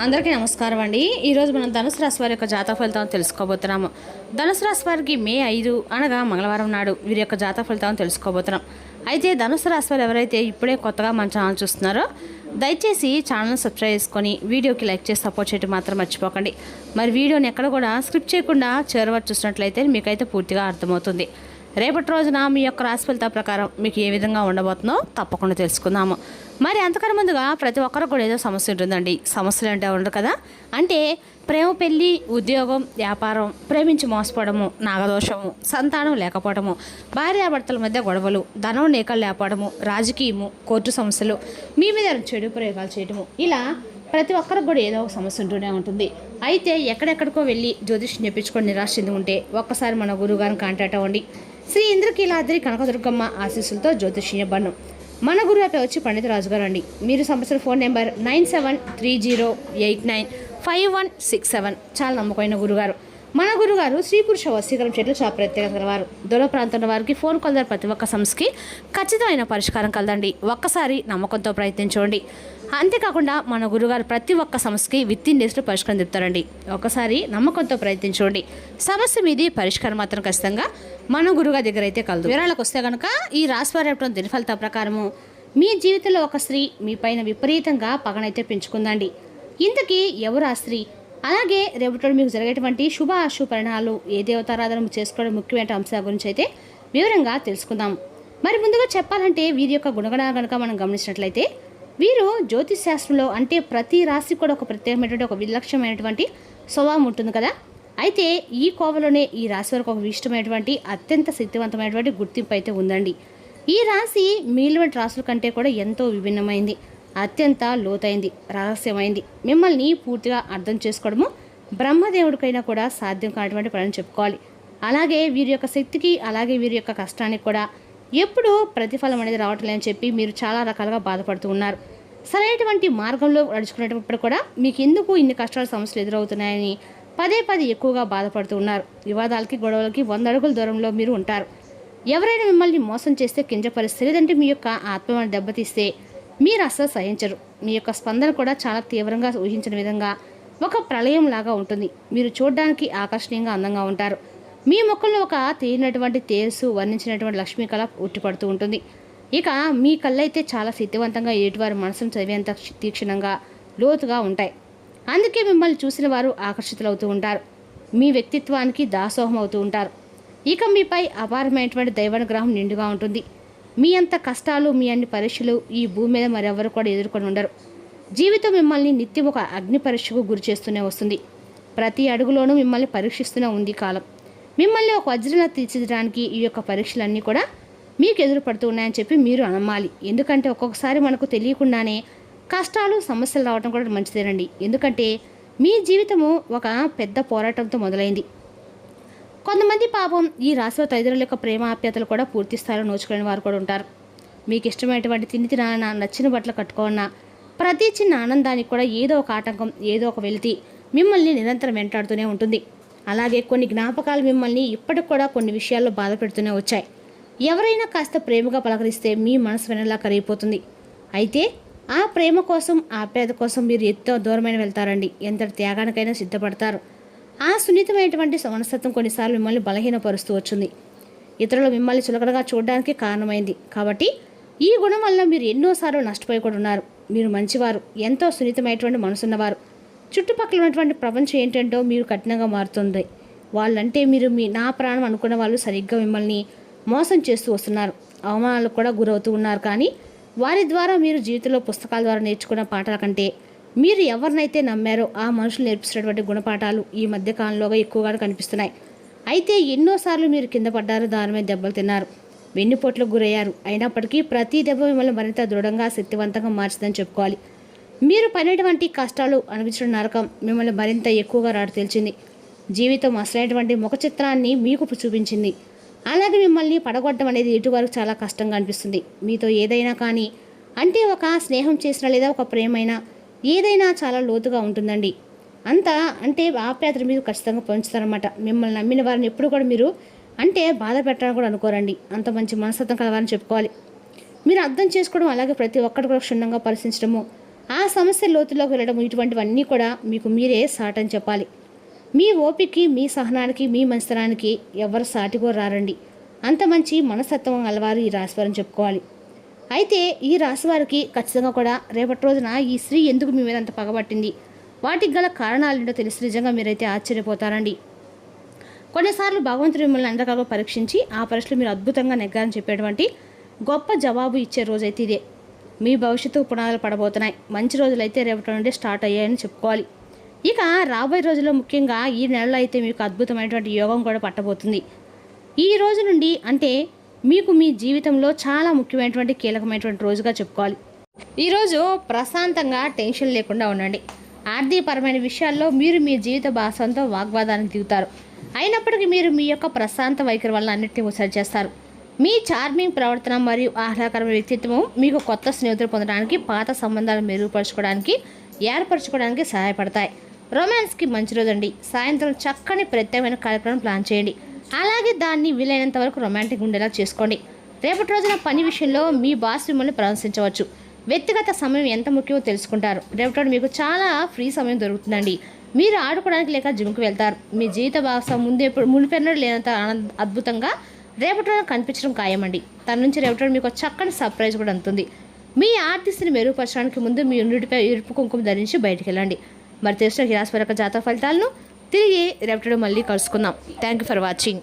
అందరికీ నమస్కారం అండి. ఈరోజు మనం ధనుసు రాశి వారి యొక్క జాతక ఫలితాలను తెలుసుకోబోతున్నాము. ధనుసు రాశి వారికి మే 5 అనగా మంగళవారం నాడు వీరి యొక్క జాతక ఫలితాలను తెలుసుకోబోతున్నాం. అయితే ధనుసు రాశి వారు ఎవరైతే ఇప్పుడే కొత్తగా మన ఛానల్ చూస్తున్నారో దయచేసి ఛానల్ సబ్స్క్రైబ్ చేసుకొని వీడియోకి లైక్ చేసి సపోర్ట్ చేయడం మాత్రం మర్చిపోకండి. మరి వీడియోని ఎక్కడ కూడా స్క్రిప్ట్ చేయకుండా చేరవచ్చి చూసినట్లయితే మీకైతే పూర్తిగా అర్థమవుతుంది. రేపటి రోజున మీ యొక్క రాశి ఫలితాల ప్రకారం మీకు ఏ విధంగా ఉండబోతుందో తప్పకుండా తెలుసుకుందాము. మరి అంతకన్నా ముందుగా ప్రతి ఒక్కరికి కూడా ఏదో సమస్య ఉంటుందండి. సమస్యలు అంటే ఉండదు కదా, అంటే ప్రేమ, పెళ్ళి, ఉద్యోగం, వ్యాపారం, ప్రేమించి మోసపోవడము, నాగదోషము, సంతానం లేకపోవడము, భార్యాభర్తల మధ్య గొడవలు, ధనం నేకలు లేకపోవడము, రాజకీయము, కోర్టు సమస్యలు, మీ మీద చెడు ప్రయోగాలు చేయడము, ఇలా ప్రతి ఒక్కరికి కూడా ఏదో ఒక సమస్య ఉంటూనే ఉంటుంది. అయితే ఎక్కడెక్కడికో వెళ్ళి జ్యోతిష్యం చెప్పించుకొని నిరాశ చెంది ఉంటే ఒక్కసారి మన గురువుగారిని కాంటాక్ట్ అవ్వండి. శ్రీ ఇంద్రకీలాద్రి కనకదుర్గమ్మ ఆశీస్సులతో జ్యోతిష్య బన్ను మన గురువు వచ్చి పండిత రాజు గారు అండి. మీరు సంవత్సరం ఫోన్ నెంబర్ 9730895167. చాలా నమ్మకమైన గురుగారు. మన గురుగారు స్త్రీ పురుష వశీకరణ చెట్లు చాలా ప్రత్యేకత గలవారు. దూర ప్రాంతంలో వారికి ఫోన్ కలదారు ప్రతి ఒక్క సమస్యకి ఖచ్చితమైన పరిష్కారం కలదండి. ఒక్కసారి నమ్మకంతో ప్రయత్నించండి. అంతేకాకుండా మన గురుగారు ప్రతి ఒక్క సమస్యకి విత్-ఇన్ డేస్లో పరిష్కారం చెప్తారండి. ఒకసారి నమ్మకంతో ప్రయత్నించండి. సమస్య మీది పరిష్కారం మాత్రం ఖచ్చితంగా మన గురుగారి దగ్గర అయితే కలదు. వివరాలకు వస్తే కనుక ఈ రాశివారి దినఫలిత ప్రకారము మీ జీవితంలో ఒక స్త్రీ మీ పైన విపరీతంగా పగనైతే పెంచుకుందండి. ఇంతకీ ఎవరు ఆ స్త్రీ? అలాగే రేపటి మీకు జరిగేటువంటి శుభ అశుభ పరిణామాలు, ఏ దేవతారాధన చేసుకోవడం ముఖ్యమైన అంశాల గురించి అయితే వివరంగా తెలుసుకుందాం. మరి ముందుగా చెప్పాలంటే వీరి యొక్క గుణగణాలు కనుక మనం గమనించినట్లయితే వీరు జ్యోతిష్ శాస్త్రంలో అంటే ప్రతి రాశి కూడా ఒక ప్రత్యేకమైనటువంటి ఒక విలక్షణమైనటువంటి స్వభావం ఉంటుంది కదా. అయితే ఈ కోవలోనే ఈ రాశి వరకు ఒక ఇష్టమైనటువంటి అత్యంత శక్తివంతమైనటువంటి గుర్తింపు అయితే ఉందండి. ఈ రాశి మిగిలిన రాశుల కంటే కూడా ఎంతో విభిన్నమైంది, అత్యంత లోతైంది, రహస్యమైంది. మిమ్మల్ని పూర్తిగా అర్థం చేసుకోవడము బ్రహ్మదేవుడికైనా కూడా సాధ్యం కానటువంటి పని చెప్పుకోవాలి. అలాగే వీరి యొక్క శక్తికి, అలాగే వీరి యొక్క కష్టానికి కూడా ఎప్పుడూ ప్రతిఫలం అనేది రావట్లే అని చెప్పి మీరు చాలా రకాలుగా బాధపడుతూ ఉన్నారు. సరైనటువంటి మార్గంలో నడుచుకునేటప్పుడు కూడా మీకు ఎందుకు ఇన్ని కష్టాల సమస్యలు ఎదురవుతున్నాయని పదే ఎక్కువగా బాధపడుతూ ఉన్నారు. వివాదాలకి, గొడవలకి 100 అడుగుల దూరంలో మీరు ఉంటారు. ఎవరైనా మిమ్మల్ని మోసం చేస్తే కించపరిస్తే, లేదంటే మీ యొక్క ఆత్మను దెబ్బతీస్తే మీరు అస్సలు సహించరు. మీ యొక్క స్పందన కూడా చాలా తీవ్రంగా ఊహించిన విధంగా ఒక ప్రళయం లాగా ఉంటుంది. మీరు చూడడానికి ఆకర్షణీయంగా అందంగా ఉంటారు. మీ ముఖంలో ఒక తీరినటువంటి తేజస్సు వర్ణించినటువంటి లక్ష్మీ కళ ఉట్టిపడుతూ ఉంటుంది. ఇక మీ కళ్ళైతే చాలా శక్తివంతంగా ఎదుటివారి మనసును చదివేంత తీక్షణంగా లోతుగా ఉంటాయి. అందుకే మిమ్మల్ని చూసిన వారు ఆకర్షితులవుతూ ఉంటారు. మీ వ్యక్తిత్వానికి దాసోహం అవుతూ ఉంటారు. ఇక మీపై అపారమైనటువంటి దైవానుగ్రహం నిండుగా ఉంటుంది. మీ అంత కష్టాలు, మీ అన్ని పరీక్షలు ఈ భూమి మీద మరెవరు కూడా ఎదుర్కొని ఉండరు. జీవితం మిమ్మల్ని నిత్యం ఒక అగ్ని పరీక్షకు గురి చేస్తూనే వస్తుంది. ప్రతి అడుగులోనూ మిమ్మల్ని పరీక్షిస్తూనే ఉంది కాలం. మిమ్మల్ని ఒక వజ్రంలా తీర్చిదిద్దడానికి ఈ యొక్క పరీక్షలన్నీ కూడా మీకు ఎదురు పడుతూ ఉన్నాయని చెప్పి మీరు నమ్మాలి. ఎందుకంటే ఒక్కొక్కసారి మనకు తెలియకుండానే కష్టాలు, సమస్యలు రావడం కూడా మంచిదేనండి. ఎందుకంటే మీ జీవితము ఒక పెద్ద పోరాటంతో మొదలైంది. కొంతమంది పాపం ఈ రాశిలో తల్లిదండ్రుల యొక్క ప్రేమ ఆప్యాతలు కూడా పూర్తి స్థాయిలో నోచుకునే వారు కూడా ఉంటారు. మీకు ఇష్టమైనటువంటి తినాలన్నా, నచ్చిన బట్టలు కట్టుకోవన్నా, ప్రతి చిన్న ఆనందానికి కూడా ఏదో ఒక ఆటంకం, ఏదో ఒక వెలితి మిమ్మల్ని నిరంతరం వెంటాడుతూనే ఉంటుంది. అలాగే కొన్ని జ్ఞాపకాలు మిమ్మల్ని ఇప్పటికి కూడా కొన్ని విషయాల్లో బాధ పెడుతూనే వచ్చాయి. ఎవరైనా కాస్త ప్రేమగా పలకరిస్తే మీ మనసు వెనలా కరిగిపోతుంది. అయితే ఆ ప్రేమ కోసం, ఆప్యాయత కోసం మీరు ఎంతో దూరమైన వెళ్తారండి. ఎంతటి త్యాగానికైనా సిద్ధపడతారు. ఆ సున్నితమైనటువంటి మనస్తత్వం కొన్నిసార్లు మిమ్మల్ని బలహీనపరుస్తూ వచ్చింది. ఇతరులు మిమ్మల్ని చులకనగా చూడడానికి కారణమైంది. కాబట్టి ఈ గుణం వల్ల మీరు ఎన్నోసార్లు నష్టపోయి కూడా ఉన్నారు. మీరు మంచివారు, ఎంతో సున్నితమైనటువంటి మనసున్నవారు. చుట్టుపక్కల ఉన్నటువంటి ప్రపంచం ఏంటంటో మీరు కఠినంగా మారుతుంది. వాళ్ళంటే మీరు నా ప్రాణం అనుకున్న వాళ్ళు సరిగ్గా మిమ్మల్ని మోసం చేస్తూ వస్తున్నారు. అవమానాలకు కూడా గురవుతూ ఉన్నారు. కానీ వారి ద్వారా మీరు జీవితంలో పుస్తకాల ద్వారా నేర్చుకున్న పాఠాల కంటే మీరు ఎవరినైతే నమ్మారో ఆ మనుషులు నేర్పిస్తున్నటువంటి గుణపాఠాలు ఈ మధ్యకాలంలోగా ఎక్కువగా కనిపిస్తున్నాయి. అయితే ఎన్నోసార్లు మీరు కింద పడ్డారు, దారుణమైన దెబ్బలు తిన్నారు, వెన్నుపోట్లకు గురయ్యారు. అయినప్పటికీ ప్రతి దెబ్బ మిమ్మల్ని మరింత దృఢంగా, శక్తివంతంగా మార్చిందని చెప్పుకోవాలి. మీరు పడినటువంటి కష్టాలు, అనిపించిన నరకం మిమ్మల్ని మరింత ఎక్కువగా రాడు తెలిసింది. జీవితం అసలైనటువంటి ముఖ చిత్రాన్ని మీకు చూపించింది. అలాగే మిమ్మల్ని పడగొట్టడం అనేది ఇటువరకు చాలా కష్టంగా అనిపిస్తుంది. మీతో ఏదైనా కానీ అంటే ఒక స్నేహం చేసినా లేదా ఒక ప్రేమైనా ఏదైనా చాలా లోతుగా ఉంటుందండి. అంతా అంటే ఆప్యాయతలు మీరు ఖచ్చితంగా పంచుతారన్నమాట. మిమ్మల్ని నమ్మిన వారిని ఎప్పుడు కూడా మీరు అంటే బాధ పెట్టాలని కూడా అనుకోరండి. అంత మంచి మనస్తత్వం కలవాలని చెప్పుకోవాలి. మీరు అర్థం చేసుకోవడం, అలాగే ప్రతి ఒక్కటి కూడా క్షుణ్ణంగా పరిశీలించడము, ఆ సమస్య లోతులోకి వెళ్ళడం ఇటువంటివన్నీ కూడా మీకు మీరే సాటని చెప్పాలి. మీ ఓపికకి, మీ సహనానికి, మీ మంచితనానికి ఎవరు సాటిగో రారండి. అంత మంచి మనస్తత్వం గలవారు ఈ రాశివారని చెప్పుకోవాలి. అయితే ఈ రాశివారికి ఖచ్చితంగా కూడా రేపటి రోజున ఈ స్త్రీ ఎందుకు మీ మీద అంత పగబట్టింది, వాటికి గల కారణాలు ఏంటో తెలిసి నిజంగా మీరైతే ఆశ్చర్యపోతారండి. కొన్నిసార్లు భగవంతుడు మిమ్మల్ని అన్ని రకాలుగా పరీక్షించి ఆ పరీక్షలు మీరు అద్భుతంగా నెగ్గారని చెప్పేటువంటి గొప్ప జవాబు ఇచ్చే రోజైతే ఇదే. మీ భవిష్యత్తు పునాదులు పడబోతున్నాయి. మంచి రోజులైతే రేపటి నుండి స్టార్ట్ అయ్యాయని చెప్పుకోవాలి. ఇక రాబోయే రోజుల్లో ముఖ్యంగా ఈ నెలలో అయితే మీకు అద్భుతమైనటువంటి యోగం కూడా పట్టబోతుంది. ఈ రోజు నుండి అంటే మీకు మీ జీవితంలో చాలా ముఖ్యమైనటువంటి కీలకమైనటువంటి రోజుగా చెప్పుకోవాలి. ఈరోజు ప్రశాంతంగా టెన్షన్ లేకుండా ఉండండి. ఆర్థికపరమైన విషయాల్లో మీరు మీ జీవిత భాగస్వామితో వాగ్వాదానికి దిగుతారు. అయినప్పటికీ మీరు మీ యొక్క ప్రశాంత వైఖరి వల్ల అన్నింటినీ సరి చేస్తారు. మీ చార్మింగ్ ప్రవర్తన మరియు ఆహ్లాదకరమైన వ్యక్తిత్వం మీకు కొత్త స్నేహితులు పొందడానికి, పాత సంబంధాలు మెరుగుపరచుకోవడానికి, ఏర్పరచుకోవడానికి సహాయపడతాయి. రొమాన్స్కి మంచి రోజండి. సాయంత్రం చక్కని ప్రత్యేకమైన కార్యక్రమం ప్లాన్ చేయండి. అలాగే దాన్ని వీలైనంత వరకు రొమాంటిక్ ఉండేలా చేసుకోండి. రేపటి రోజున పని విషయంలో మీ బాస్ మిమ్మల్ని ప్రశంసించవచ్చు. వ్యక్తిగత సమయం ఎంత ముఖ్యమో తెలుసుకుంటారు. రేపటి రోజు మీకు చాలా ఫ్రీ సమయం దొరుకుతుందండి. మీరు ఆడుకోవడానికి లేక జిమ్కి వెళ్తారు. మీ జీవిత భాగస్వామి మునిపెన్నడు లేనంత అద్భుతంగా రేపటి రోజున కనిపించడం ఖాయమండి. తన నుంచి రేపటి రోజు మీకు చక్కని సర్ప్రైజ్ కూడా అందుతుంది. మీ ఆర్టిస్ట్ని మెరుగుపరచడానికి ముందు మీ నుడిపై ఎరుపు కుంకుమ ధరించి బయటికి వెళ్ళండి. మరి తెలిసిన రాశివారి జాతక ఫలితాలను తిరిగి రేపటి మళ్ళీ కలుసుకుందాం. Thank you for watching.